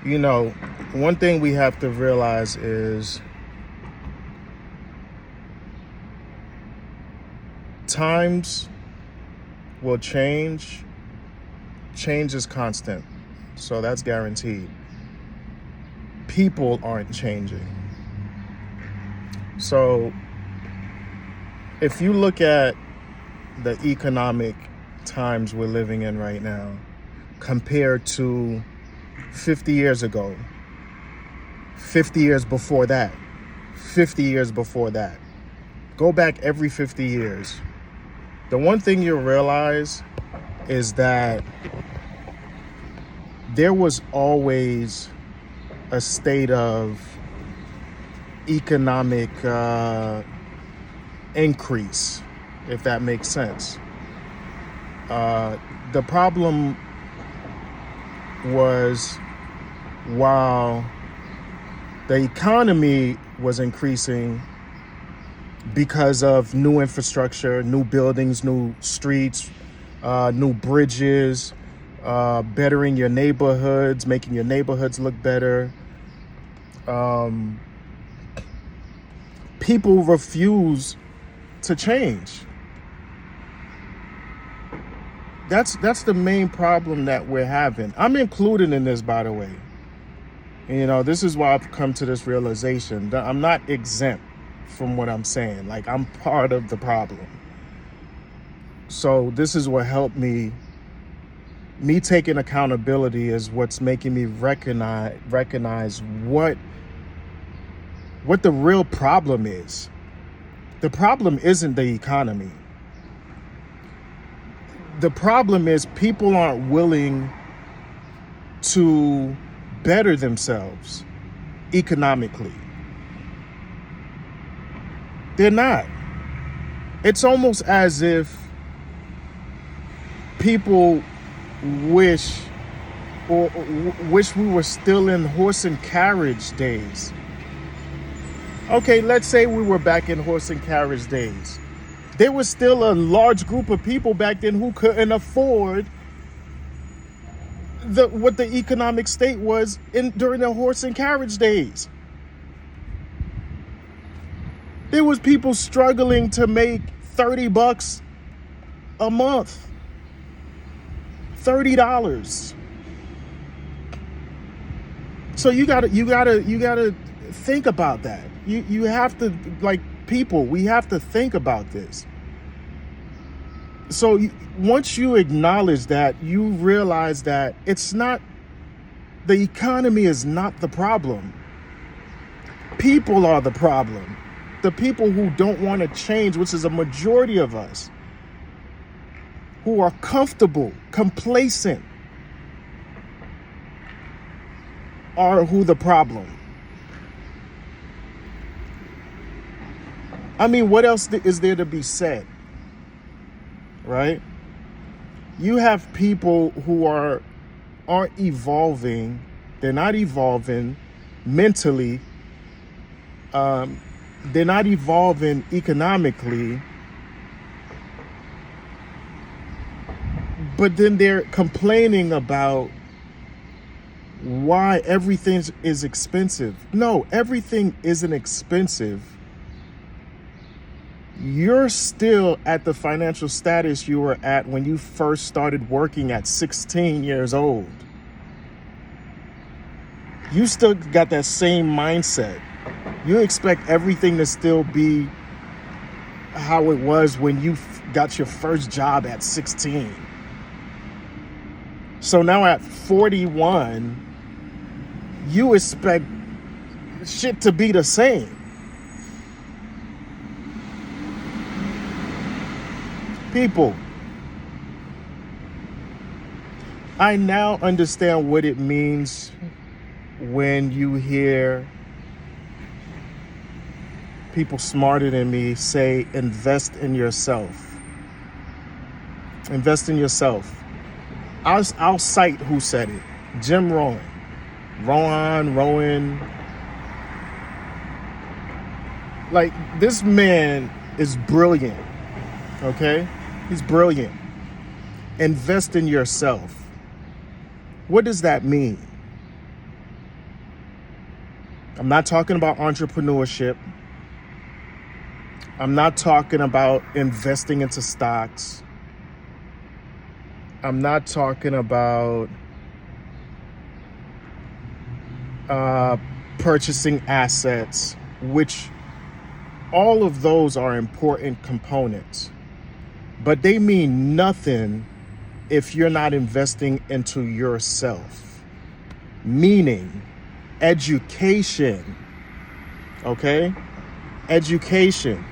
You know, one thing we have to realize is times will change. Change is constant. So that's guaranteed. People aren't changing. So if you look at the economic times we're living in right now compared to 50 years ago, 50 years before that, 50 years before that, go back every 50 years, the one thing you'll realize is that there was always a state of economic increase, if that makes sense. The problem was, while the economy was increasing because of new infrastructure, new buildings, new streets, new bridges, bettering your neighborhoods, making your neighborhoods look better, people refuse to change. That's the main problem that we're having. I'm included in this, by the way. You know, this is why I've come to this realization that I'm not exempt from what I'm saying. Like, I'm part of the problem. So this is what helped me. Me taking accountability is what's making me recognize what the real problem is. The problem isn't the economy. The problem is people aren't willing to better themselves economically. They're not. It's almost as if people wish we were still in horse and carriage days. Okay, let's say we were back in horse and carriage days. There was still a large group of people back then who couldn't afford what the economic state was during the horse and carriage days. There was people struggling to make $30 a month. $30. So you gotta think about that. You have to, like, people, we have to think about this. So once you acknowledge that, you realize that it's not, the economy is not the problem. People are the problem. The people who don't want to change, which is a majority of us, who are comfortable, complacent, are who the problem. I mean, what else is there to be said? Right? You have people who aren't evolving. They're not evolving mentally. They're not evolving economically. But then they're complaining about why everything is expensive. No, everything isn't expensive. You're still at the financial status you were at when you first started working at 16 years old. You still got that same mindset. You expect everything to still be how it was when you got your first job at 16. So now at 41, you expect shit to be the same. People, I now understand what it means when you hear people smarter than me say, invest in yourself. Invest in yourself. I'll cite who said it. Jim Rohn. Rowan. Like, this man is brilliant. Okay? He's brilliant. Invest in yourself. What does that mean? I'm not talking about entrepreneurship. I'm not talking about investing into stocks. I'm not talking about purchasing assets, which all of those are important components, but they mean nothing if you're not investing into yourself, meaning education, okay? Education.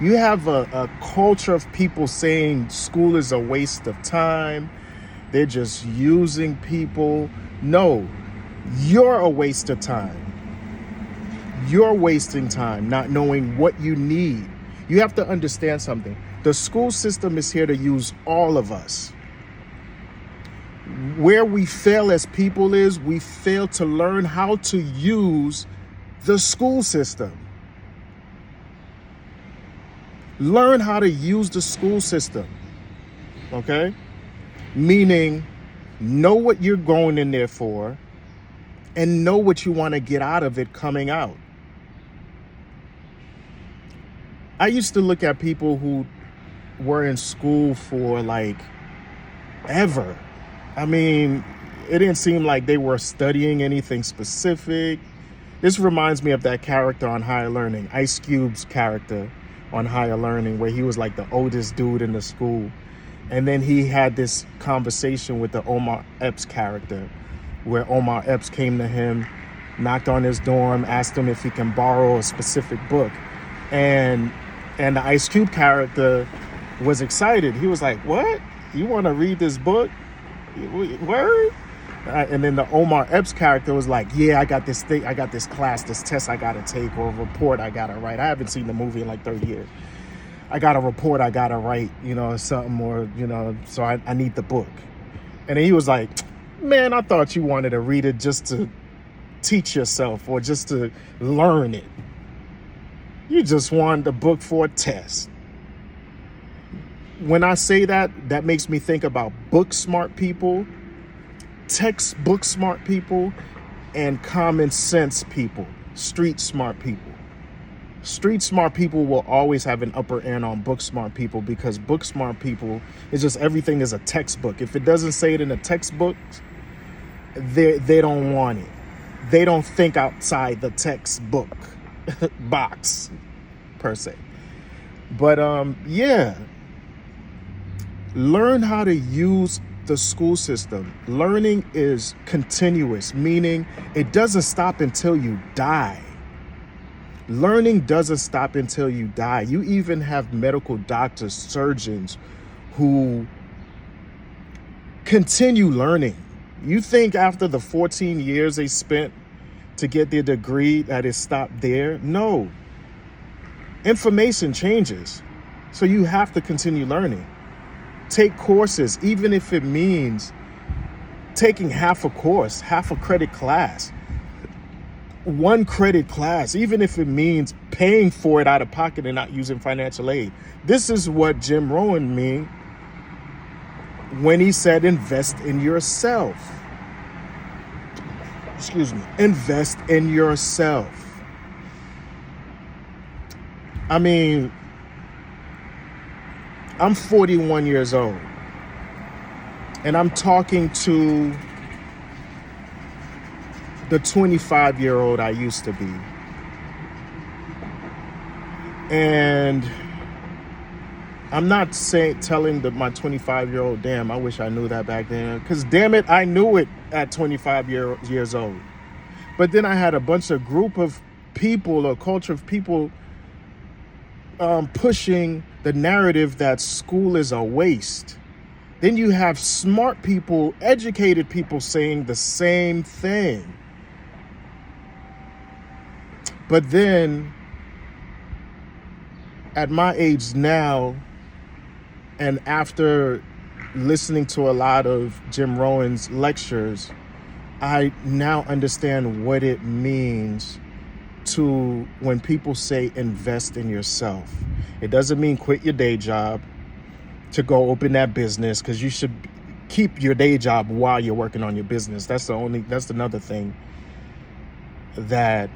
You have a culture of people saying school is a waste of time. They're just using people. No, you're a waste of time. You're wasting time not knowing what you need. You have to understand something. The school system is here to use all of us. Where we fail as people is we fail to learn how to use the school system. Learn how to use the school system, okay? Meaning, know what you're going in there for and know what you want to get out of it coming out. I used to look at people who were in school for like ever. I mean, it didn't seem like they were studying anything specific. This reminds me of that character on Higher Learning, Ice Cube's character on Higher Learning, where he was like the oldest dude in the school. And then he had this conversation with the Omar Epps character, where Omar Epps came to him, knocked on his dorm, asked him if he can borrow a specific book. And the Ice Cube character was excited. He was like, "What? You want to read this book? Word?" And then the Omar Epps character was like, "Yeah, I got this thing, I got this class, this test I gotta take, or a report I gotta write. I haven't seen the movie in like 30 years. I got a report I gotta write, something, or, so I need the book." And then he was like, "Man, I thought you wanted to read it just to teach yourself or just to learn it. You just wanted the book for a test." When I say that, that makes me think about book smart people, textbook smart people, and common sense people, street smart people. Street smart people will always have an upper end on book smart people because book smart people is just everything is a textbook. If it doesn't say it in a textbook, they don't want it. They don't think outside the textbook box per se. But yeah, learn how to use the school system. Learning is continuous, meaning it doesn't stop until you die. Learning doesn't stop until you die. You even have medical doctors, surgeons who continue learning. You think after the 14 years they spent to get their degree that it stopped there? No. Information changes. So you have to continue learning. Take courses, even if it means taking half a course, half a credit class, one credit class, even if it means paying for it out of pocket and not using financial aid. This is what Jim Rohn meant when he said invest in yourself. Excuse me. Invest in yourself. I mean, I'm 41 years old, and I'm talking to the 25-year-old I used to be. And I'm not telling my 25-year-old, damn, I wish I knew that back then. Because damn it, I knew it at 25 years old. But then I had a bunch of group of people, a culture of people pushing the narrative that school is a waste. Then you have smart people, educated people saying the same thing. But then at my age now, and after listening to a lot of Jim Rohn's lectures, I now understand what it means to when people say invest in yourself. It doesn't mean quit your day job to go open that business, because you should keep your day job while you're working on your business. That's another thing that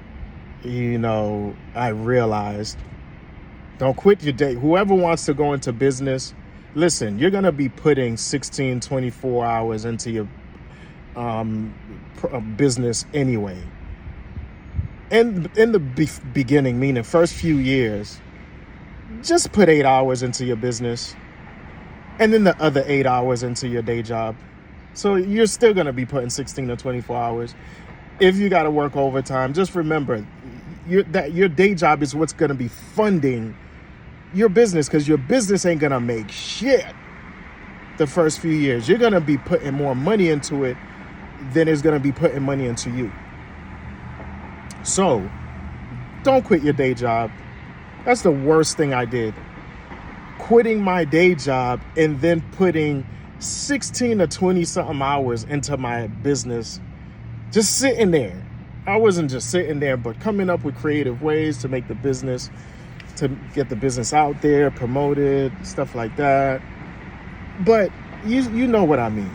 I realized, don't quit your day. Whoever wants to go into business, listen, you're going to be putting 16, 24 hours into your business anyway. In the beginning, meaning first few years, just put 8 hours into your business and then the other 8 hours into your day job. So you're still going to be putting 16 to 24 hours. If you got to work overtime, just remember your day job is what's going to be funding your business, because your business ain't going to make shit the first few years. You're going to be putting more money into it than it's going to be putting money into you. So don't quit your day job. That's the worst thing I did. Quitting my day job and then putting 16 to 20 something hours into my business. Just sitting there. I wasn't just sitting there, but coming up with creative ways to make the business, to get the business out there, promoted, stuff like that. But you know what I mean.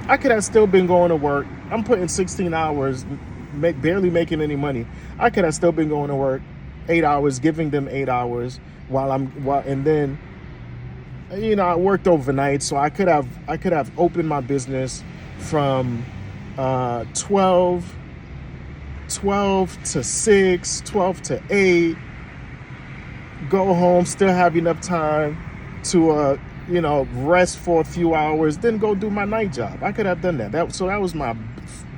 I could have still been going to work. I'm putting 16 hours, barely making any money. I could have still been going to work 8 hours, giving them 8 hours and then I worked overnight, so I could have opened my business from 12 to 6, 12 to 8, go home, still have enough time to rest for a few hours, then go do my night job. I could have done that. So that was my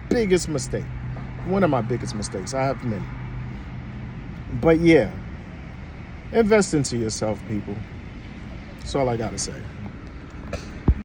biggest mistake. One of my biggest mistakes. I have many. But yeah, invest into yourself, people. That's all I got to say.